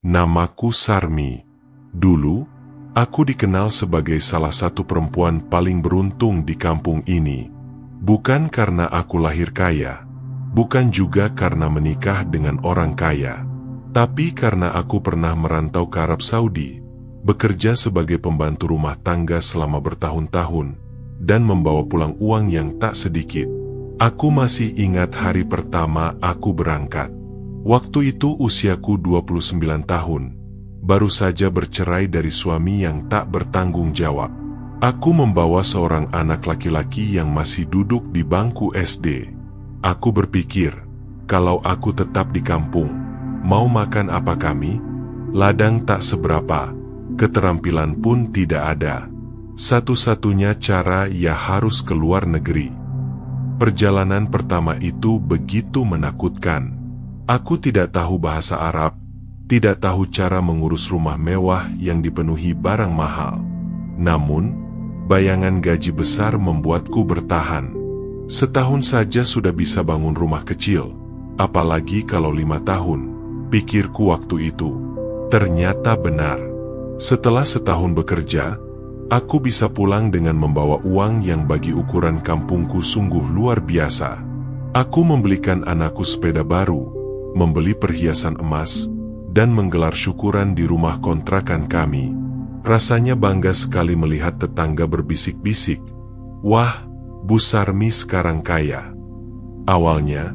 Namaku Sarmi. Dulu, aku dikenal sebagai salah satu perempuan paling beruntung di kampung ini. Bukan karena aku lahir kaya, bukan juga karena menikah dengan orang kaya, tapi karena aku pernah merantau ke Arab Saudi, bekerja sebagai pembantu rumah tangga selama bertahun-tahun, dan membawa pulang uang yang tak sedikit. Aku masih ingat hari pertama aku berangkat. Waktu itu usiaku 29 tahun, baru saja bercerai dari suami yang tak bertanggung jawab. Aku membawa seorang anak laki-laki yang masih duduk di bangku SD. Aku berpikir, kalau aku tetap di kampung, mau makan apa kami? Ladang tak seberapa, keterampilan pun tidak ada. Satu-satunya cara ya harus keluar negeri. Perjalanan pertama itu begitu menakutkan. Aku tidak tahu bahasa Arab, tidak tahu cara mengurus rumah mewah yang dipenuhi barang mahal. Namun, bayangan gaji besar membuatku bertahan. Setahun saja sudah bisa bangun rumah kecil, apalagi kalau 5 tahun, pikirku waktu itu. Ternyata benar. Setelah setahun bekerja, aku bisa pulang dengan membawa uang yang bagi ukuran kampungku sungguh luar biasa. Aku membelikan anakku sepeda baru, membeli perhiasan emas, dan menggelar syukuran di rumah kontrakan kami. Rasanya bangga sekali melihat tetangga berbisik-bisik, "Wah, Bu Sarmi sekarang kaya." Awalnya,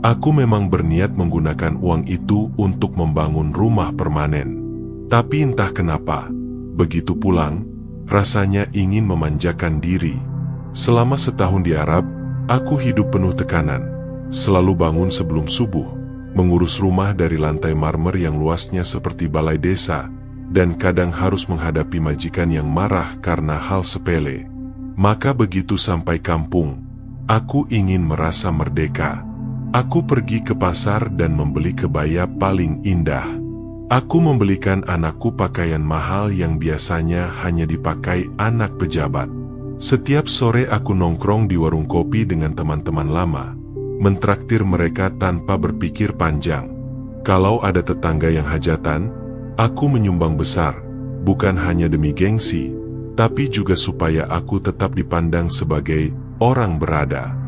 aku memang berniat menggunakan uang itu untuk membangun rumah permanen. Tapi entah kenapa, begitu pulang, rasanya ingin memanjakan diri. Selama setahun di Arab, aku hidup penuh tekanan. Selalu bangun sebelum subuh, mengurus rumah dari lantai marmer yang luasnya seperti balai desa, dan kadang harus menghadapi majikan yang marah karena hal sepele. Maka begitu sampai kampung, aku ingin merasa merdeka. Aku pergi ke pasar dan membeli kebaya paling indah. Aku membelikan anakku pakaian mahal yang biasanya hanya dipakai anak pejabat. Setiap sore aku nongkrong di warung kopi dengan teman-teman lama, mentraktir mereka tanpa berpikir panjang. Kalau ada tetangga yang hajatan, aku menyumbang besar, bukan hanya demi gengsi, tapi juga supaya aku tetap dipandang sebagai orang berada.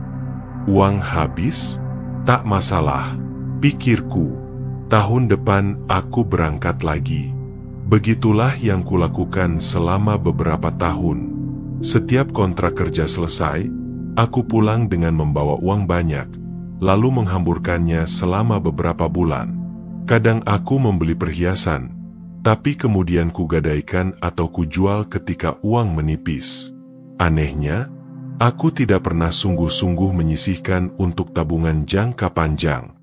Uang habis? Tak masalah, pikirku. Tahun depan aku berangkat lagi. Begitulah yang kulakukan selama beberapa tahun. Setiap kontrak kerja selesai, aku pulang dengan membawa uang banyak, lalu menghamburkannya selama beberapa bulan. Kadang aku membeli perhiasan, tapi kemudian kugadaikan atau kujual ketika uang menipis. Anehnya, aku tidak pernah sungguh-sungguh menyisihkan untuk tabungan jangka panjang.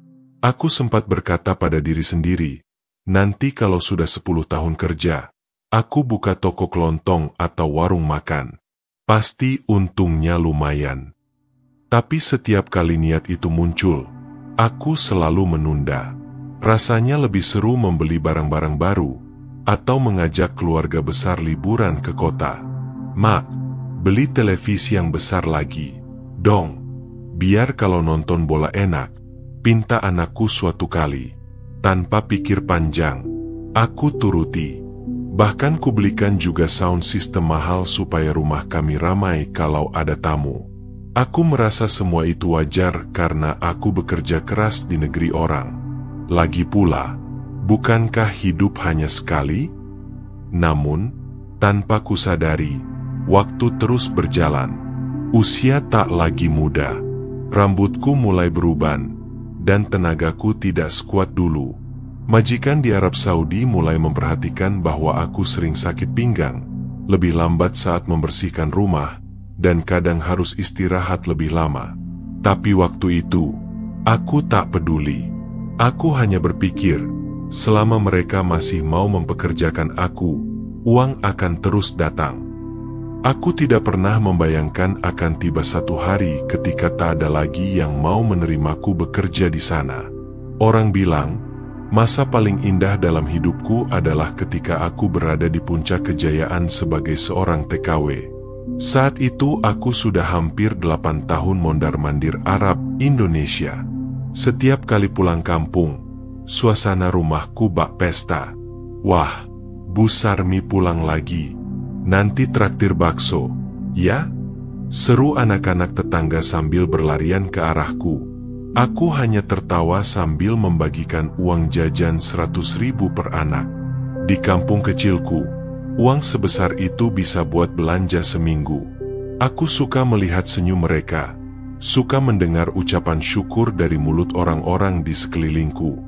Aku sempat berkata pada diri sendiri, nanti kalau sudah 10 tahun kerja, aku buka toko kelontong atau warung makan. Pasti untungnya lumayan. Tapi setiap kali niat itu muncul, aku selalu menunda. Rasanya lebih seru membeli barang-barang baru, atau mengajak keluarga besar liburan ke kota. "Mak, beli televisi yang besar lagi dong, biar kalau nonton bola enak," pinta anakku suatu kali. Tanpa pikir panjang, aku turuti. Bahkan kubelikan juga sound system mahal supaya rumah kami ramai kalau ada tamu. Aku merasa semua itu wajar karena aku bekerja keras di negeri orang. Lagi pula, bukankah hidup hanya sekali? Namun, tanpa kusadari, waktu terus berjalan. Usia tak lagi muda. Rambutku mulai beruban, dan tenagaku tidak sekuat dulu. Majikan di Arab Saudi mulai memperhatikan bahwa aku sering sakit pinggang, lebih lambat saat membersihkan rumah, dan kadang harus istirahat lebih lama. Tapi waktu itu, aku tak peduli. Aku hanya berpikir, selama mereka masih mau mempekerjakan aku, uang akan terus datang. Aku tidak pernah membayangkan akan tiba satu hari ketika tak ada lagi yang mau menerimaku bekerja di sana. Orang bilang, masa paling indah dalam hidupku adalah ketika aku berada di puncak kejayaan sebagai seorang TKW. Saat itu aku sudah hampir 8 tahun mondar-mandir Arab Indonesia. Setiap kali pulang kampung, suasana rumahku bak pesta. Wah, Bu Sarmi pulang lagi. Nanti traktir bakso, ya? Seru anak-anak tetangga sambil berlarian ke arahku. Aku hanya tertawa sambil membagikan uang jajan 100.000 per anak. Di kampung kecilku, uang sebesar itu bisa buat belanja seminggu. Aku suka melihat senyum mereka, suka mendengar ucapan syukur dari mulut orang-orang di sekelilingku.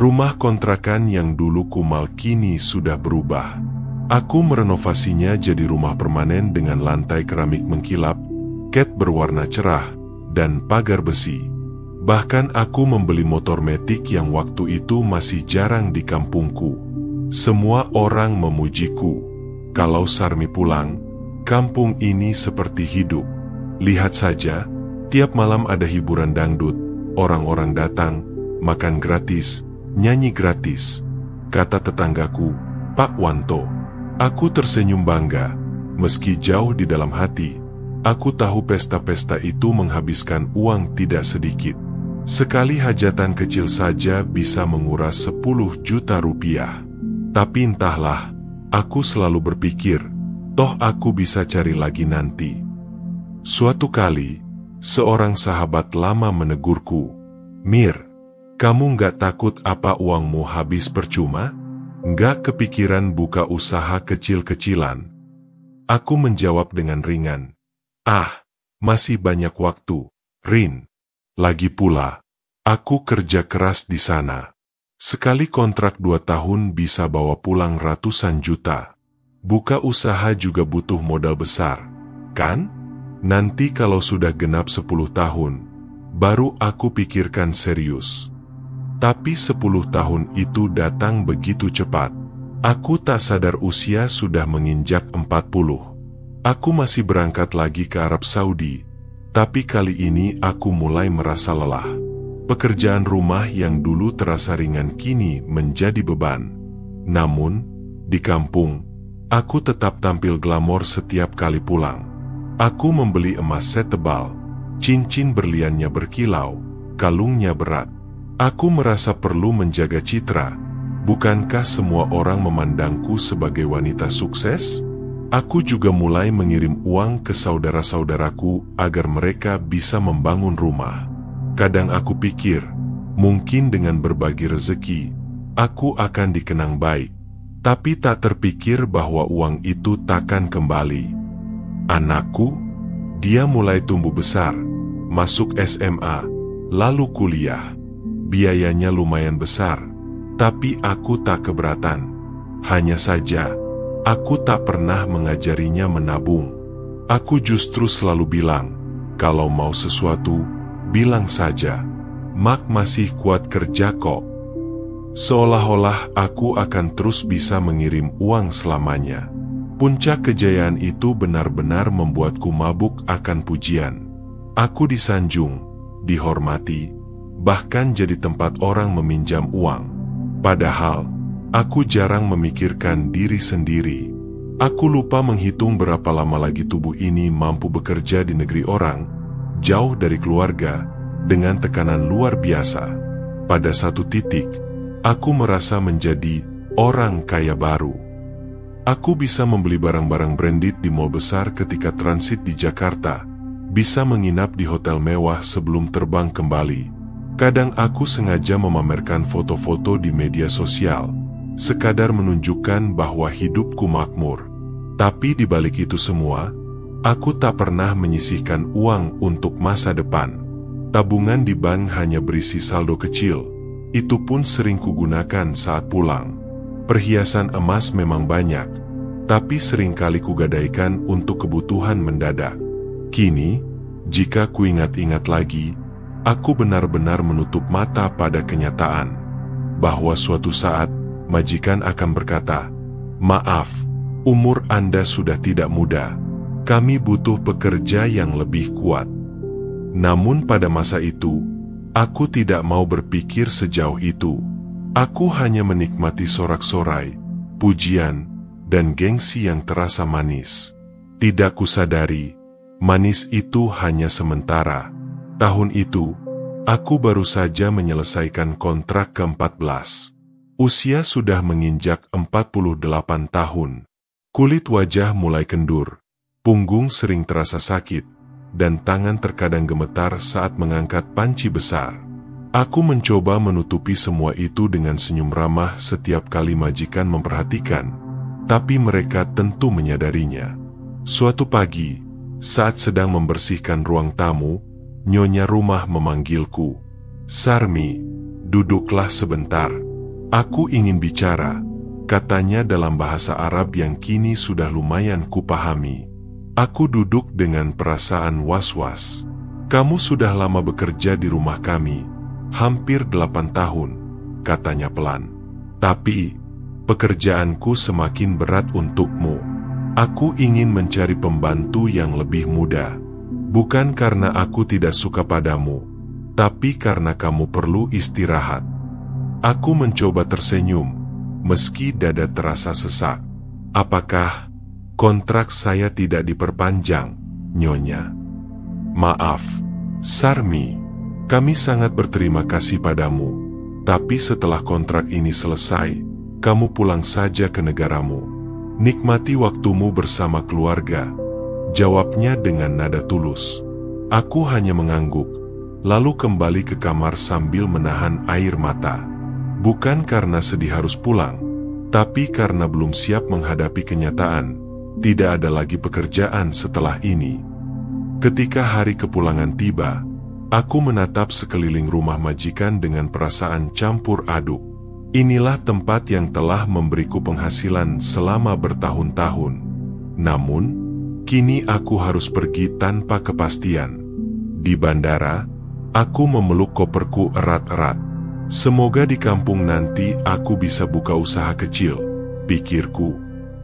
Rumah kontrakan yang dulu kumal kini sudah berubah. Aku merenovasinya jadi rumah permanen dengan lantai keramik mengkilap, cat berwarna cerah, dan pagar besi. Bahkan aku membeli motor metik yang waktu itu masih jarang di kampungku. Semua orang memujiku. Kalau Sarmi pulang, kampung ini seperti hidup. Lihat saja, tiap malam ada hiburan dangdut, orang-orang datang, makan gratis, nyanyi gratis. Kata tetanggaku, Pak Wanto. Aku tersenyum bangga, meski jauh di dalam hati. Aku tahu pesta-pesta itu menghabiskan uang tidak sedikit. Sekali hajatan kecil saja bisa menguras 10 juta rupiah. Tapi entahlah, aku selalu berpikir, toh aku bisa cari lagi nanti. Suatu kali, seorang sahabat lama menegurku, Mir, kamu nggak takut apa uangmu habis percuma? Nggak kepikiran buka usaha kecil-kecilan? Aku menjawab dengan ringan, masih banyak waktu, Rin. Lagi pula, aku kerja keras di sana. Sekali kontrak 2 tahun bisa bawa pulang ratusan juta. Buka usaha juga butuh modal besar, kan? Nanti kalau sudah genap 10 tahun, baru aku pikirkan serius. Tapi 10 tahun itu datang begitu cepat. Aku tak sadar usia sudah menginjak 40. Aku masih berangkat lagi ke Arab Saudi. Tapi kali ini aku mulai merasa lelah. Pekerjaan rumah yang dulu terasa ringan kini menjadi beban. Namun, di kampung, aku tetap tampil glamor setiap kali pulang. Aku membeli emas set tebal, cincin berliannya berkilau, kalungnya berat. Aku merasa perlu menjaga citra. Bukankah semua orang memandangku sebagai wanita sukses? Aku juga mulai mengirim uang ke saudara-saudaraku agar mereka bisa membangun rumah. Kadang aku pikir, mungkin dengan berbagi rezeki, aku akan dikenang baik. Tapi tak terpikir bahwa uang itu takkan kembali. Anakku, dia mulai tumbuh besar, masuk SMA, lalu kuliah. Biayanya lumayan besar, tapi aku tak keberatan. Hanya saja, aku tak pernah mengajarinya menabung. Aku justru selalu bilang, kalau mau sesuatu, bilang saja. Mak masih kuat kerja kok. Seolah-olah aku akan terus bisa mengirim uang selamanya. Puncak kejayaan itu benar-benar membuatku mabuk akan pujian. Aku disanjung, dihormati, bahkan jadi tempat orang meminjam uang. Padahal, aku jarang memikirkan diri sendiri. Aku lupa menghitung berapa lama lagi tubuh ini mampu bekerja di negeri orang, jauh dari keluarga, dengan tekanan luar biasa. Pada satu titik, aku merasa menjadi orang kaya baru. Aku bisa membeli barang-barang branded di mall besar ketika transit di Jakarta, bisa menginap di hotel mewah sebelum terbang kembali. Kadang aku sengaja memamerkan foto-foto di media sosial, sekadar menunjukkan bahwa hidupku makmur. Tapi di balik itu semua, aku tak pernah menyisihkan uang untuk masa depan. Tabungan di bank hanya berisi saldo kecil, itu pun sering kugunakan saat pulang. Perhiasan emas memang banyak, tapi seringkali kugadaikan untuk kebutuhan mendadak. Kini, jika kuingat-ingat lagi, aku benar-benar menutup mata pada kenyataan bahwa suatu saat majikan akan berkata, "Maaf, umur Anda sudah tidak muda. Kami butuh pekerja yang lebih kuat." Namun pada masa itu, aku tidak mau berpikir sejauh itu. Aku hanya menikmati sorak-sorai, pujian, dan gengsi yang terasa manis. Tidak kusadari, manis itu hanya sementara. Tahun itu, aku baru saja menyelesaikan kontrak ke-14. Usia sudah menginjak 48 tahun. Kulit wajah mulai kendur, punggung sering terasa sakit, dan tangan terkadang gemetar saat mengangkat panci besar. Aku mencoba menutupi semua itu dengan senyum ramah setiap kali majikan memperhatikan, tapi mereka tentu menyadarinya. Suatu pagi, saat sedang membersihkan ruang tamu, nyonya rumah memanggilku. "Sarmi, duduklah sebentar. Aku ingin bicara," katanya dalam bahasa Arab yang kini sudah lumayan kupahami. Aku duduk dengan perasaan was-was. "Kamu sudah lama bekerja di rumah kami. Hampir 8 tahun, katanya pelan. "Tapi, pekerjaanku semakin berat untukmu. Aku ingin mencari pembantu yang lebih muda. Bukan karena aku tidak suka padamu, tapi karena kamu perlu istirahat." Aku mencoba tersenyum, meski dada terasa sesak. "Apakah kontrak saya tidak diperpanjang, Nyonya?" "Maaf, Sarmi. Kami sangat berterima kasih padamu, tapi setelah kontrak ini selesai, kamu pulang saja ke negaramu. Nikmati waktumu bersama keluarga," jawabnya dengan nada tulus. Aku hanya mengangguk, lalu kembali ke kamar sambil menahan air mata. Bukan karena sedih harus pulang, tapi karena belum siap menghadapi kenyataan, tidak ada lagi pekerjaan setelah ini. Ketika hari kepulangan tiba, aku menatap sekeliling rumah majikan dengan perasaan campur aduk. Inilah tempat yang telah memberiku penghasilan selama bertahun-tahun. Namun, kini aku harus pergi tanpa kepastian. Di bandara, aku memeluk koperku erat-erat. Semoga di kampung nanti aku bisa buka usaha kecil, pikirku.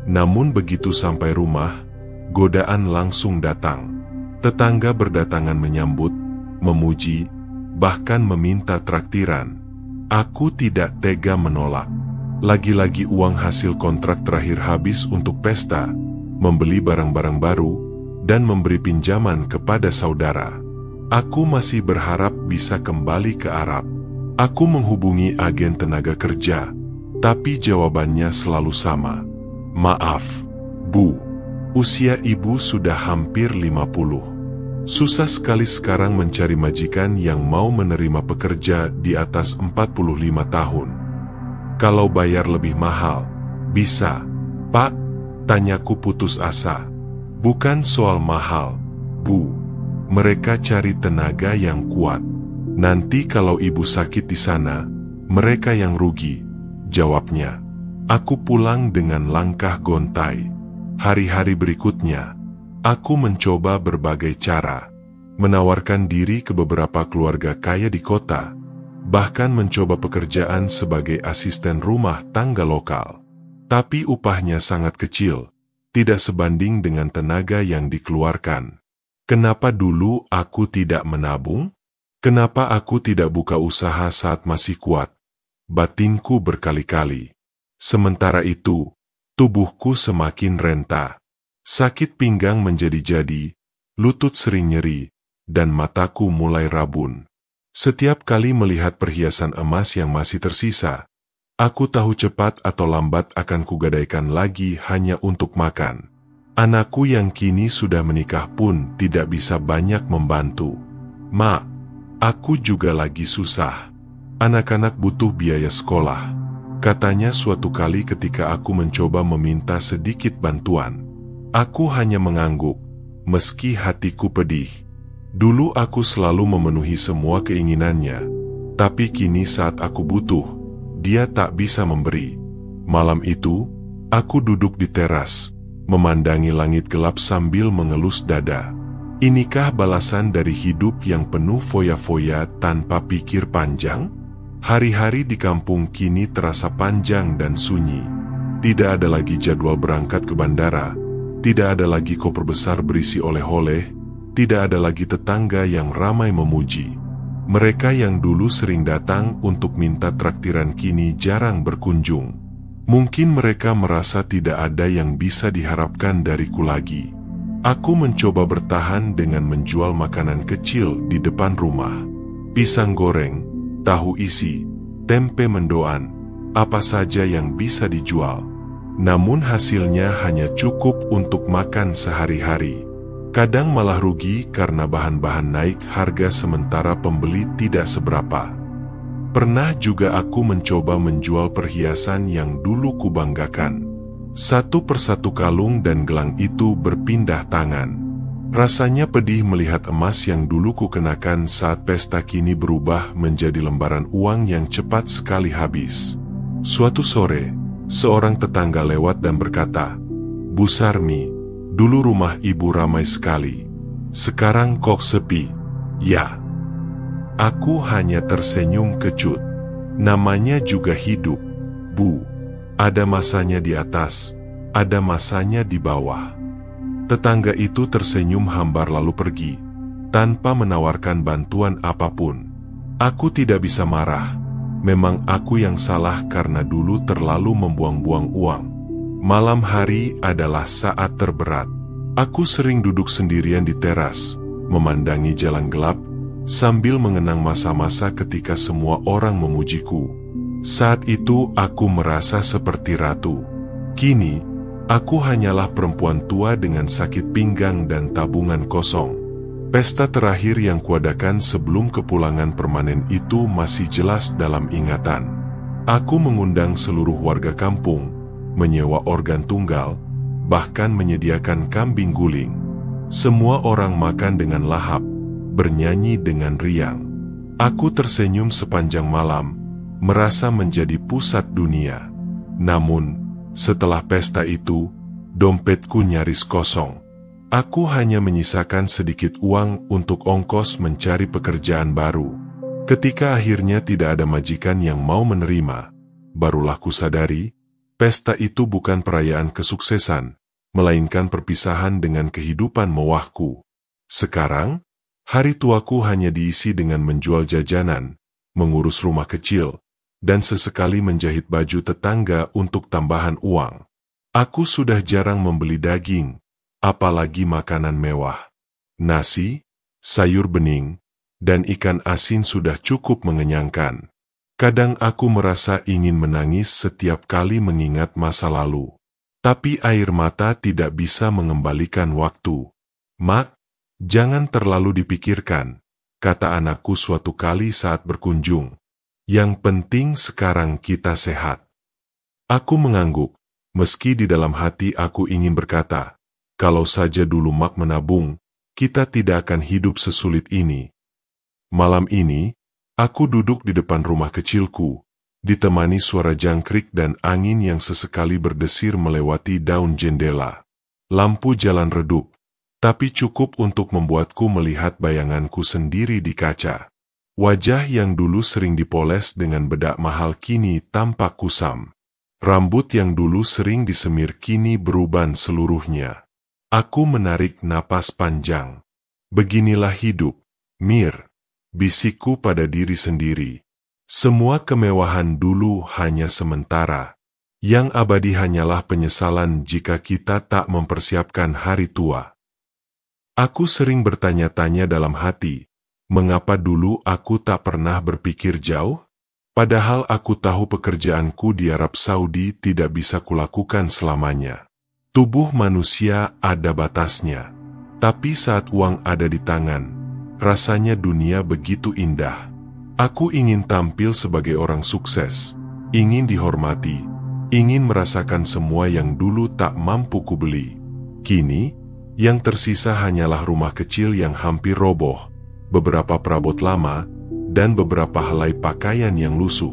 Namun begitu sampai rumah, godaan langsung datang. Tetangga berdatangan menyambut, memuji, bahkan meminta traktiran. Aku tidak tega menolak. Lagi-lagi uang hasil kontrak terakhir habis untuk pesta, membeli barang-barang baru, dan memberi pinjaman kepada saudara. Aku masih berharap bisa kembali ke Arab. Aku menghubungi agen tenaga kerja, tapi jawabannya selalu sama. "Maaf, Bu, usia ibu sudah hampir 50. Susah sekali sekarang mencari majikan yang mau menerima pekerja di atas 45 tahun. Kalau bayar lebih mahal, bisa, Pak?" tanyaku putus asa. "Bukan soal mahal, Bu. Mereka cari tenaga yang kuat. Nanti kalau ibu sakit di sana, mereka yang rugi," jawabnya. Aku pulang dengan langkah gontai. Hari-hari berikutnya, aku mencoba berbagai cara, menawarkan diri ke beberapa keluarga kaya di kota, bahkan mencoba pekerjaan sebagai asisten rumah tangga lokal. Tapi upahnya sangat kecil, tidak sebanding dengan tenaga yang dikeluarkan. Kenapa dulu aku tidak menabung? Kenapa aku tidak buka usaha saat masih kuat? Batinku berkali-kali. Sementara itu, tubuhku semakin renta. Sakit pinggang menjadi-jadi, lutut sering nyeri, dan mataku mulai rabun. Setiap kali melihat perhiasan emas yang masih tersisa, aku tahu cepat atau lambat akan kugadaikan lagi hanya untuk makan. Anakku yang kini sudah menikah pun tidak bisa banyak membantu. "Mak, aku juga lagi susah. Anak-anak butuh biaya sekolah," katanya suatu kali ketika aku mencoba meminta sedikit bantuan. Aku hanya mengangguk, meski hatiku pedih. Dulu aku selalu memenuhi semua keinginannya, tapi kini saat aku butuh, dia tak bisa memberi. Malam itu, aku duduk di teras, memandangi langit gelap sambil mengelus dada. Inikah balasan dari hidup yang penuh foya-foya tanpa pikir panjang? Hari-hari di kampung kini terasa panjang dan sunyi. Tidak ada lagi jadwal berangkat ke bandara, tidak ada lagi koper besar berisi oleh-oleh, tidak ada lagi tetangga yang ramai memuji. Mereka yang dulu sering datang untuk minta traktiran kini jarang berkunjung. Mungkin mereka merasa tidak ada yang bisa diharapkan dariku lagi. Aku mencoba bertahan dengan menjual makanan kecil di depan rumah. Pisang goreng, tahu isi, tempe mendoan. apa saja yang bisa dijual. Namun hasilnya hanya cukup untuk makan sehari-hari. Kadang malah rugi karena bahan-bahan naik harga sementara pembeli tidak seberapa. Pernah juga aku mencoba menjual perhiasan yang dulu kubanggakan. Satu persatu kalung dan gelang itu berpindah tangan. Rasanya pedih melihat emas yang dulu kukenakan saat pesta kini berubah menjadi lembaran uang yang cepat sekali habis. Suatu sore, seorang tetangga lewat dan berkata, "Bu Sarmi, dulu rumah ibu ramai sekali. Sekarang kok sepi?" "Ya." Aku hanya tersenyum kecut. "Namanya juga hidup, Bu. Ada masanya di atas, ada masanya di bawah." Tetangga itu tersenyum hambar lalu pergi, tanpa menawarkan bantuan apapun. Aku tidak bisa marah. Memang aku yang salah karena dulu terlalu membuang-buang uang. Malam hari adalah saat terberat. Aku sering duduk sendirian di teras, memandangi jalan gelap, sambil mengenang masa-masa ketika semua orang memujiku. Saat itu aku merasa seperti ratu. Kini, aku hanyalah perempuan tua dengan sakit pinggang dan tabungan kosong. Pesta terakhir yang kuadakan sebelum kepulangan permanen itu masih jelas dalam ingatan. Aku mengundang seluruh warga kampung, menyewa organ tunggal, bahkan menyediakan kambing guling. Semua orang makan dengan lahap, bernyanyi dengan riang. Aku tersenyum sepanjang malam, merasa menjadi pusat dunia. Namun, setelah pesta itu, dompetku nyaris kosong. Aku hanya menyisakan sedikit uang untuk ongkos mencari pekerjaan baru. Ketika akhirnya tidak ada majikan yang mau menerima, barulah kusadari, pesta itu bukan perayaan kesuksesan, melainkan perpisahan dengan kehidupan mewahku. Sekarang, hari tuaku hanya diisi dengan menjual jajanan, mengurus rumah kecil, dan sesekali menjahit baju tetangga untuk tambahan uang. Aku sudah jarang membeli daging, apalagi makanan mewah. Nasi, sayur bening, dan ikan asin sudah cukup mengenyangkan. Kadang aku merasa ingin menangis setiap kali mengingat masa lalu. Tapi air mata tidak bisa mengembalikan waktu. "Mak, jangan terlalu dipikirkan," kata anakku suatu kali saat berkunjung. "Yang penting sekarang kita sehat." Aku mengangguk, meski di dalam hati aku ingin berkata, kalau saja dulu Mak menabung, kita tidak akan hidup sesulit ini. Malam ini, aku duduk di depan rumah kecilku, ditemani suara jangkrik dan angin yang sesekali berdesir melewati daun jendela. Lampu jalan redup, tapi cukup untuk membuatku melihat bayanganku sendiri di kaca. Wajah yang dulu sering dipoles dengan bedak mahal kini tampak kusam. Rambut yang dulu sering disemir kini beruban seluruhnya. Aku menarik napas panjang. Beginilah hidup, Mir, bisikku pada diri sendiri. Semua kemewahan dulu hanya sementara. Yang abadi hanyalah penyesalan jika kita tak mempersiapkan hari tua. Aku sering bertanya-tanya dalam hati, mengapa dulu aku tak pernah berpikir jauh? Padahal aku tahu pekerjaanku di Arab Saudi tidak bisa kulakukan selamanya. Tubuh manusia ada batasnya. Tapi saat uang ada di tangan, rasanya dunia begitu indah. Aku ingin tampil sebagai orang sukses, ingin dihormati, ingin merasakan semua yang dulu tak mampu kubeli. Kini, yang tersisa hanyalah rumah kecil yang hampir roboh, beberapa perabot lama, dan beberapa helai pakaian yang lusuh.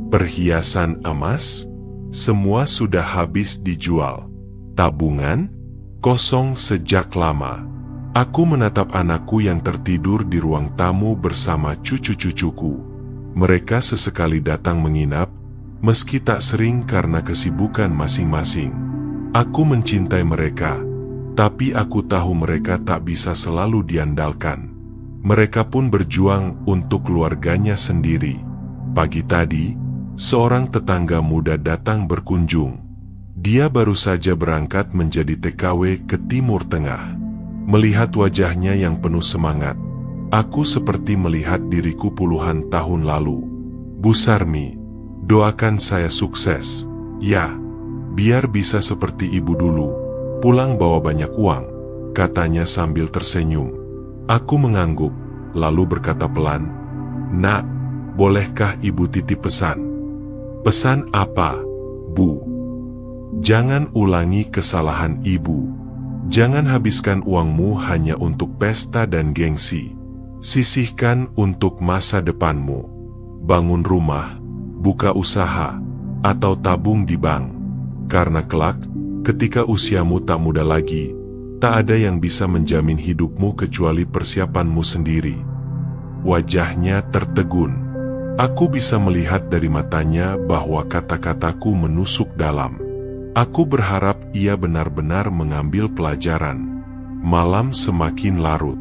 Perhiasan emas, semua sudah habis dijual. Tabungan, kosong sejak lama. Aku menatap anakku yang tertidur di ruang tamu bersama cucu-cucuku. Mereka sesekali datang menginap, meski tak sering karena kesibukan masing-masing. Aku mencintai mereka, tapi aku tahu mereka tak bisa selalu diandalkan. Mereka pun berjuang untuk keluarganya sendiri. Pagi tadi, seorang tetangga muda datang berkunjung. Dia baru saja berangkat menjadi TKW ke Timur Tengah. Melihat wajahnya yang penuh semangat, aku seperti melihat diriku puluhan tahun lalu. "Bu Sarmi, Doakan saya sukses. Ya, biar bisa seperti ibu dulu. Pulang bawa banyak uang, katanya sambil tersenyum. Aku mengangguk, lalu berkata pelan, "Nak, bolehkah ibu titip pesan?" "Pesan apa, Bu?" "Jangan ulangi kesalahan ibu. Jangan habiskan uangmu hanya untuk pesta dan gengsi. Sisihkan untuk masa depanmu. Bangun rumah, buka usaha, atau tabung di bank. Karena kelak, ketika usiamu tak muda lagi, tak ada yang bisa menjamin hidupmu kecuali persiapanmu sendiri." Wajahnya tertegun. Aku bisa melihat dari matanya bahwa kata-kataku menusuk dalam. Aku berharap ia benar-benar mengambil pelajaran. Malam semakin larut.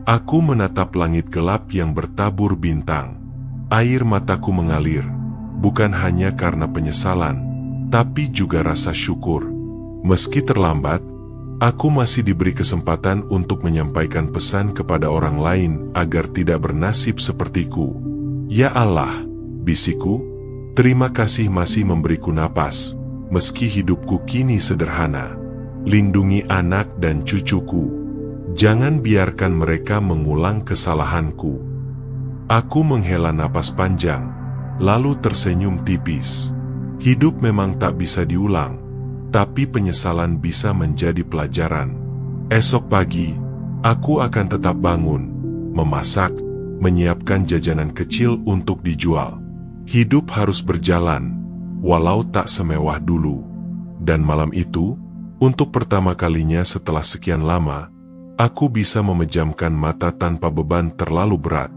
Aku menatap langit gelap yang bertabur bintang. Air mataku mengalir, bukan hanya karena penyesalan, tapi juga rasa syukur. Meski terlambat, aku masih diberi kesempatan untuk menyampaikan pesan kepada orang lain agar tidak bernasib sepertiku. Ya Allah, bisikku, terima kasih masih memberiku napas, meski hidupku kini sederhana. Lindungi anak dan cucuku. Jangan biarkan mereka mengulang kesalahanku. Aku menghela napas panjang, lalu tersenyum tipis. Hidup memang tak bisa diulang, tapi penyesalan bisa menjadi pelajaran. Esok pagi, aku akan tetap bangun, memasak, menyiapkan jajanan kecil untuk dijual. Hidup harus berjalan, walau tak semewah dulu. Dan malam itu, untuk pertama kalinya setelah sekian lama, aku bisa memejamkan mata tanpa beban terlalu berat.